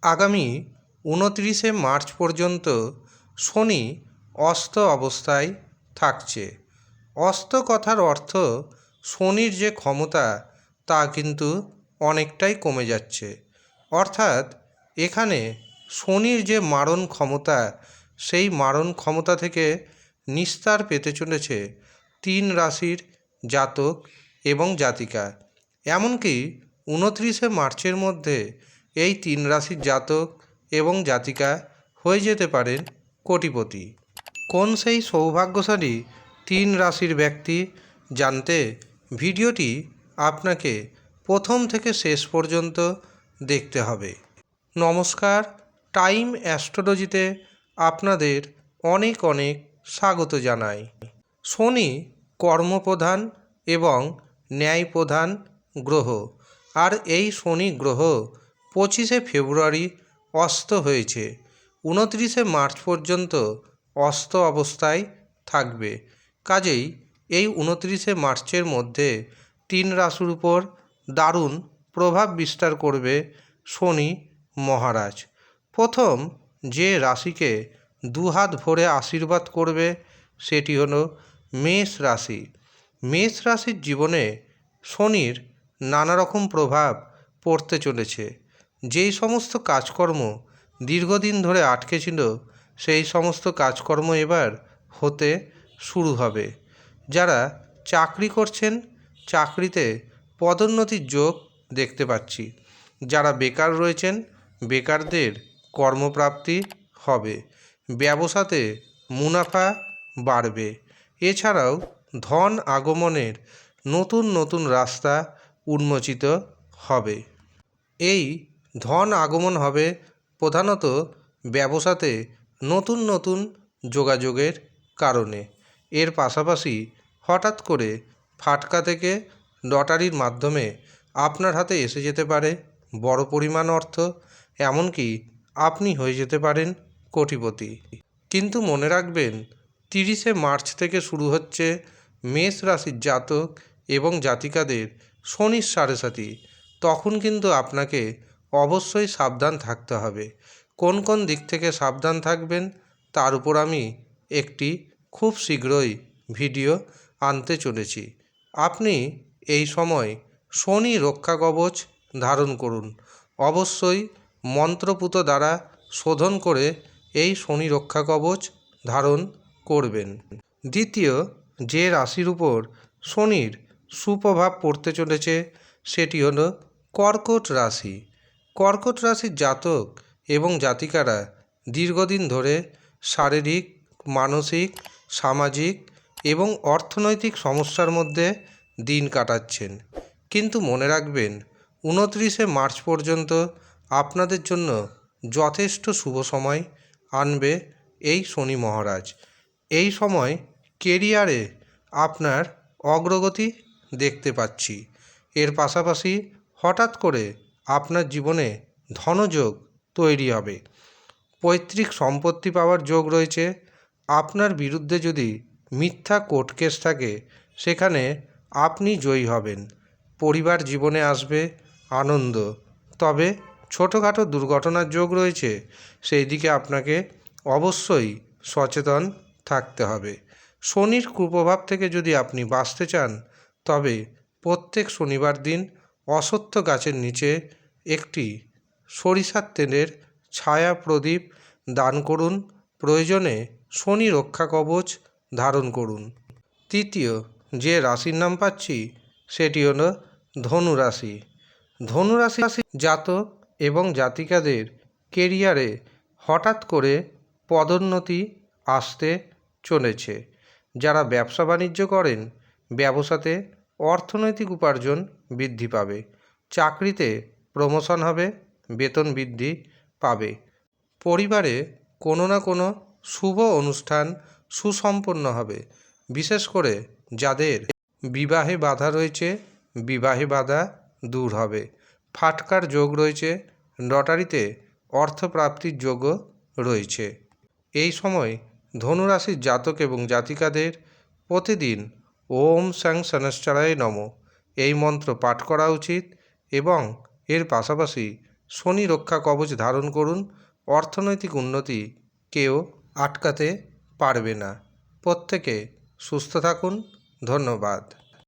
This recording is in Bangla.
আগামী 29শে মার্চ পর্যন্ত শনি অস্ত অবস্থায় থাকছে। অস্ত কথার অর্থ শনির যে ক্ষমতা তা কিন্তু অনেকটাই কমে যাচ্ছে। অর্থাৎ এখানে শনির যে মারণ ক্ষমতা, সেই মারণ ক্ষমতা থেকে নিস্তার পেতে চলেছে 3 রাশির জাতক এবং জাতিকা। এমনকি 29শে মার্চের মধ্যে এই 3 রাশির জাতক এবং জাতিকা হয়ে যেতে পারেন কোটিপতি। কোন সেই সৌভাগ্যশালী 3 রাশির ব্যক্তি জানতে ভিডিওটি আপনাকে প্রথম থেকে শেষ পর্যন্ত দেখতে হবে। নমস্কার, টাইম অ্যাস্ট্রোলজিতে আপনাদের অনেক অনেক স্বাগত জানাই। শনি কর্মপ্রধান এবং ন্যায়প্রধান গ্রহ, আর এই শনি গ্রহ 25শে ফেব্রুয়ারি অস্ত হয়েছে। 29শে মার্চ পর্যন্ত অস্ত অবস্থায় থাকবে। কাজেই এই 29শে মার্চের মধ্যে 3 রাশির উপর দারুণ প্রভাব বিস্তার করবে শনি মহারাজ। প্রথম যে রাশিকে দুহাত ভরে আশীর্বাদ করবে সেটি হলো মেষ রাশি। মেষ রাশির জীবনে শনির নানা রকম প্রভাব পড়তে চলেছে। যেই সমস্ত কাজকর্ম দীর্ঘদিন ধরে আটকে ছিল, সেই সমস্ত কাজকর্ম এবার হতে শুরু হবে। যারা চাকরি করছেন, চাকরিতে পদোন্নতির যোগ দেখতে পাচ্ছি। যারা বেকার রয়েছেন, বেকারদের কর্মপ্রাপ্তি হবে। ব্যবসাতে মুনাফা বাড়বে। এছাড়াও ধন আগমনের নতুন নতুন রাস্তা উন্মোচিত হবে। এই ধন আগমন হবে প্রধানত ব্যবসাতে নতুন নতুন যোগাযোগের কারণে। এর পাশাপাশি হঠাৎ করে ফাটকা থেকে লটারির মাধ্যমে আপনার হাতে এসে যেতে পারে বড় পরিমাণ অর্থ, এমনকি আপনি হয়ে যেতে পারেন কোটিপতি। কিন্তু মনে রাখবেন, 30শে মার্চ থেকে শুরু হচ্ছে মেষ রাশির জাতক এবং জাতিকাদের শনির সাড়েসাতি। তখন কিন্তু আপনাকে অবশ্যই সাবধান থাকতে হবে। কোন কোন দিক থেকে সাবধান থাকবেন তার উপর আমি একটি খুব শীঘ্রই ভিডিও আনতে চলেছি। আপনি এই সময় শনি রক্ষা কবচ ধারণ করুন। অবশ্যই মন্ত্রপুত দ্বারা শোধন করে এই শনি রক্ষা কবচ ধারণ করবেন। দ্বিতীয় যে রাশির উপর শনির সুপ্রভাব পড়তে চলেছে সেটি হলো কর্কট রাশি। কর্কট রাশির জাতক এবং জাতিকারা দীর্ঘদিন ধরে শারীরিক, মানসিক, সামাজিক এবং অর্থনৈতিক সমস্যার মধ্যে দিন কাটাচ্ছেন। কিন্তু মনে রাখবেন, 29শে মার্চ পর্যন্ত আপনাদের জন্য যথেষ্ট শুভ সময় আনবে এই শনি মহারাজ। এই সময় কেরিয়ারে আপনার অগ্রগতি দেখতে পাচ্ছি। এর পাশাপাশি হঠাৎ করে আপনার জীবনে ধনযোগ তৈরি হবে। পৈতৃক সম্পত্তি পাওয়ার যোগ রয়েছে। আপনার বিরুদ্ধে যদি মিথ্যা কোর্ট কেস থাকে, সেখানে আপনি জয়ী হবেন। পরিবার জীবনে আসবে আনন্দ। তবে ছোটোখাটো দুর্ঘটনার যোগ রয়েছে, সেই দিকে আপনাকে অবশ্যই সচেতন থাকতে হবে। শনির কুপ্রভাব থেকে যদি আপনি বাঁচতে চান, তবে প্রত্যেক শনিবার দিন অশ্বত্থ গাছের নিচে একটি সরিষার তেলের ছায়া প্রদীপ দান করুন। প্রয়োজনে শনি রক্ষা কবচ ধারণ করুন। তৃতীয় যে রাশির নাম পাচ্ছি সেটি হলো ধনু রাশি। ধনু রাশি জাতক এবং জাতিকাদের কেরিয়ারে হঠাৎ করে পদোন্নতি আসতে চলেছে। যারা ব্যবসা বাণিজ্য করেন, ব্যবসাতে অর্থনৈতিক উপার্জন বৃদ্ধি পাবে। চাকরিতে প্রমোশন হবে, বেতন বৃদ্ধি পাবে। পরিবারে কোনো না কোনো শুভ অনুষ্ঠান সুসম্পন্ন হবে। বিশেষ করে যাদের বিবাহে বাধা রয়েছে, বিবাহে বাধা দূর হবে। ফাটকার যোগ রয়েছে, লটারিতে অর্থপ্রাপ্তির যোগও রয়েছে। এই সময় ধনুরাশির জাতক এবং জাতিকাদের প্রতিদিন ওম শং শনশ্চরায় নমঃ এই মন্ত্র পাঠ করা উচিত এবং এর পাশাপাশি শনি রক্ষা কবচ ধারণ করুন। অর্থনৈতিক উন্নতি কেউ আটকাতে পারবে না। প্রত্যেকে সুস্থ থাকুন। ধন্যবাদ।